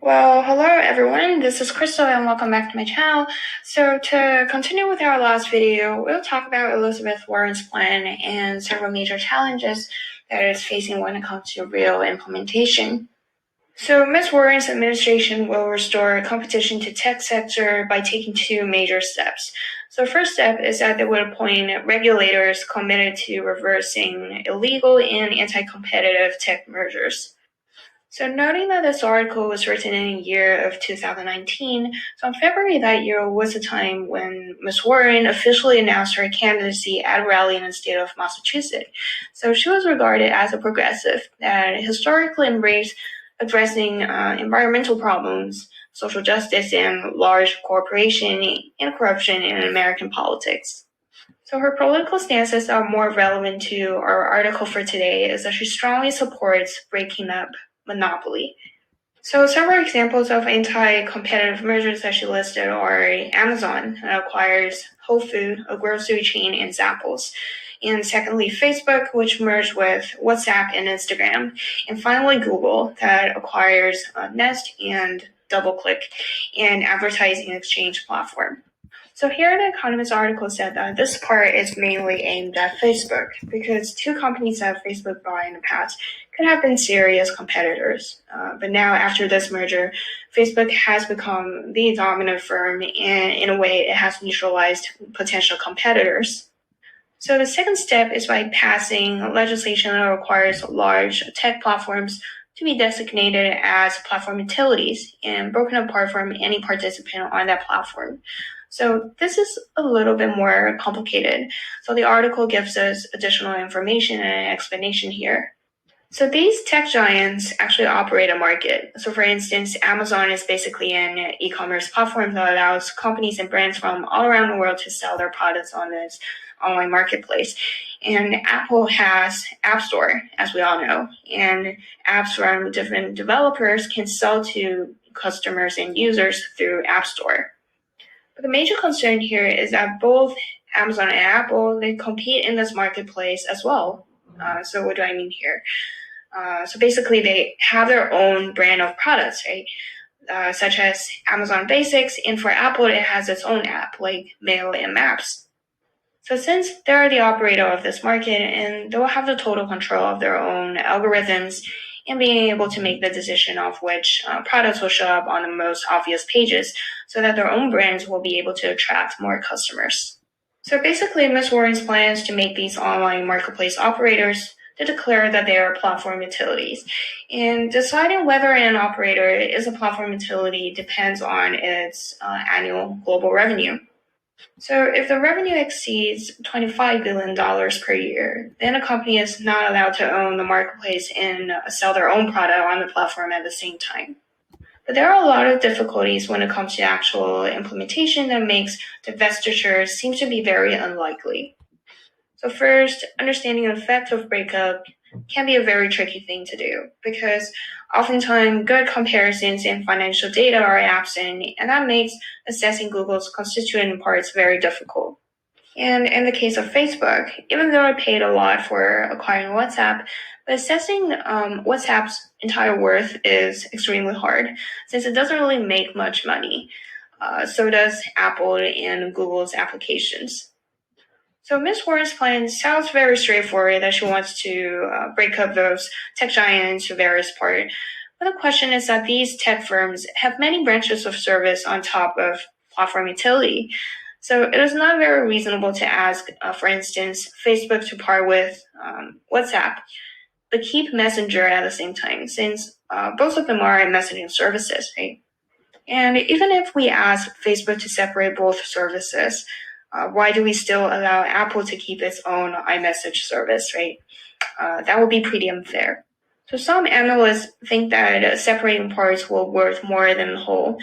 Well, hello everyone, this is Crystal and welcome back to my channel. So to continue with our last video, we'll talk about Elizabeth Warren's plan and several major challenges that it is facing when it comes to real implementation. So Ms. Warren's administration will restore competition to tech sector by taking two major steps. So the first step is that they will appoint regulators committed to reversing illegal and anti-competitive tech mergers. So noting that this article was written in the year of 2019, so in February that year was the time when Ms. Warren officially announced her candidacy at a rally in the state of Massachusetts. So she was regarded as a progressive that historically embraced addressing environmental problems, social justice, and large corporation and corruption in American politics. So her political stances are more relevant to our article for today, is that she strongly supports breaking up monopoly. So several examples of anti-competitive mergers that she listed are Amazon that acquires Whole Foods, a grocery chain, and Zappos. And secondly, Facebook, which merged with WhatsApp and Instagram. And finally, Google that acquires Nest and DoubleClick, an advertising exchange platform. So here the Economist article said that this part is mainly aimed at Facebook because two companies that Facebook bought in the past could have been serious competitors. But now after this merger, Facebook has become the dominant firm and in a way it has neutralized potential competitors. So the second step is by passing legislation that requires large tech platforms to be designated as platform utilities and broken apart from any participant on that platform. So this is a little bit more complicated. So the article gives us additional information and explanation here. So these tech giants actually operate a market. So for instance, Amazon is basically an e-commerce platform that allows companies and brands from all around the world to sell their products on this online marketplace. And Apple has App Store, as we all know, and apps from different developers can sell to customers and users through App Store. But the major concern here is that both Amazon and Apple, they compete in this marketplace as well. So what do I mean here? So basically, they have their own brand of products, right? Such as Amazon Basics, and for Apple, it has its own app, like Mail and Maps. So since they're the operator of this market, and they'll have the total control of their own algorithms and being able to make the decision of which products will show up on the most obvious pages so that their own brands will be able to attract more customers. So basically, Ms. Warren's plan is to make these online marketplace operators to declare that they are platform utilities. And deciding whether an operator is a platform utility depends on its annual global revenue. So if the revenue exceeds $25 billion per year, then a company is not allowed to own the marketplace and sell their own product on the platform at the same time. But there are a lot of difficulties when it comes to actual implementation that makes divestiture seem to be very unlikely. So first, understanding the effect of breakup can be a very tricky thing to do because oftentimes good comparisons in financial data are absent, and that makes assessing Google's constituent parts very difficult. And in the case of Facebook, even though I paid a lot for acquiring WhatsApp, but assessing WhatsApp's entire worth is extremely hard since it doesn't really make much money. So does Apple and Google's applications. So Ms. Warren's plan sounds very straightforward that she wants to break up those tech giants into various parts. But the question is that these tech firms have many branches of service on top of platform utility. So it is not very reasonable to ask, for instance, Facebook to part with WhatsApp, but keep Messenger at the same time, since both of them are messaging services, right? And even if we ask Facebook to separate both services, why do we still allow Apple to keep its own iMessage service, right? That would be pretty unfair. So some analysts think that separating parts will worth more than the whole,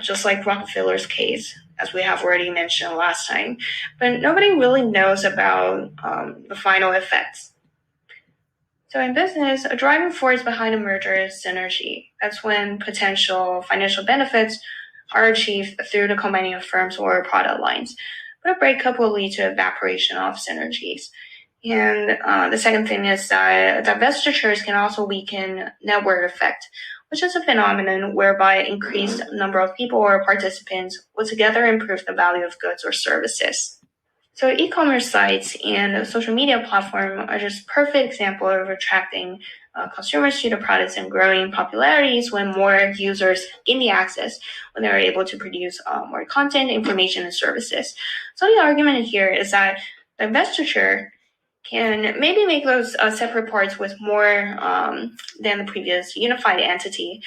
just like Rockefeller's case, as we have already mentioned last time. But nobody really knows about the final effects. So in business, a driving force behind a merger is synergy. That's when potential financial benefits are achieved through the combining of firms or product lines. But a breakup will lead to evaporation of synergies. And the second thing is that divestitures can also weaken network effect, which is a phenomenon whereby an increased number of people or participants will together improve the value of goods or services. So e-commerce sites and social media platforms are just perfect example of attracting consumers to the products and growing popularities when more users gain the access when they're able to produce more content, information, and services. So the argument here is that divestiture can maybe make those separate parts with more than the previous unified entity,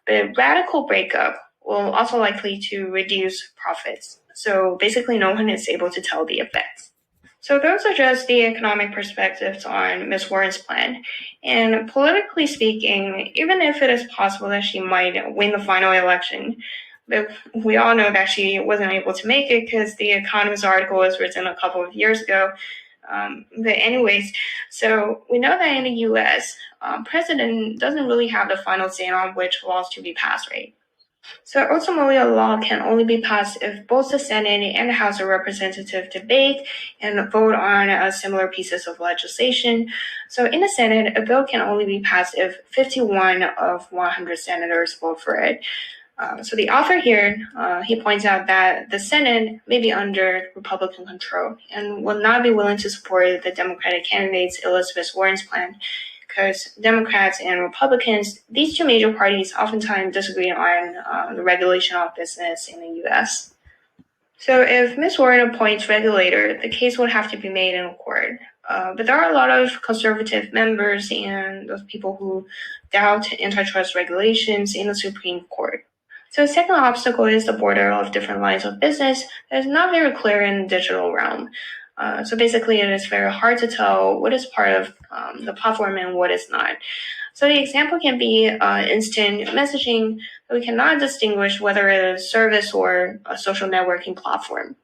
but radical breakup will also likely to reduce profits. So basically no one is able to tell the effects. So those are just the economic perspectives on Ms. Warren's plan. And politically speaking, even if it is possible that she might win the final election, but we all know that she wasn't able to make it because the Economist article was written a couple of years ago. But anyways, so we know that in the U.S., president doesn't really have the final say on which laws to be passed, right? So ultimately, a law can only be passed if both the Senate and the House of Representatives debate and vote on similar pieces of legislation. So in the Senate, a bill can only be passed if 51 of 100 senators vote for it. So the author here, he points out that the Senate may be under Republican control and will not be willing to support the Democratic candidate's Elizabeth Warren's plan because Democrats and Republicans, these two major parties oftentimes disagree on the regulation of business in the U.S. So if Ms. Warren appoints regulator, the case would have to be made in court. But there are a lot of conservative members and those people who doubt antitrust regulations in the Supreme Court. So the second obstacle is the border of different lines of business that is not very clear in the digital realm. So basically, it is very hard to tell what is part of the platform and what is not. So the example can be instant messaging, but we cannot distinguish whether it is a service or a social networking platform.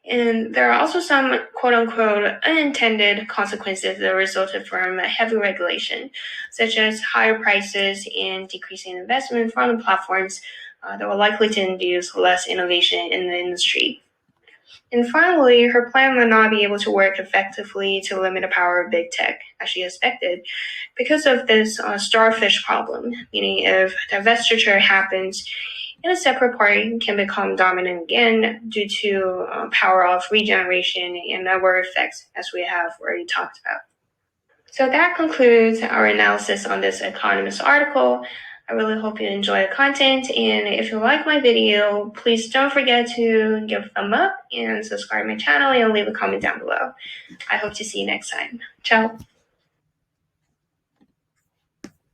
And there are also some quote-unquote unintended consequences that resulted from heavy regulation, such as higher prices and decreasing investment from the platforms that were likely to induce less innovation in the industry. And finally, her plan will not be able to work effectively to limit the power of big tech, as she expected, because of this starfish problem, meaning if divestiture happens, and a separate party can become dominant again due to power of regeneration and network effects, as we have already talked about. So that concludes our analysis on this Economist article. I really hope you enjoy the content, and if you like my video, please don't forget to give a thumb up and subscribe to my channel and leave a comment down below. I hope to see you next time. Ciao!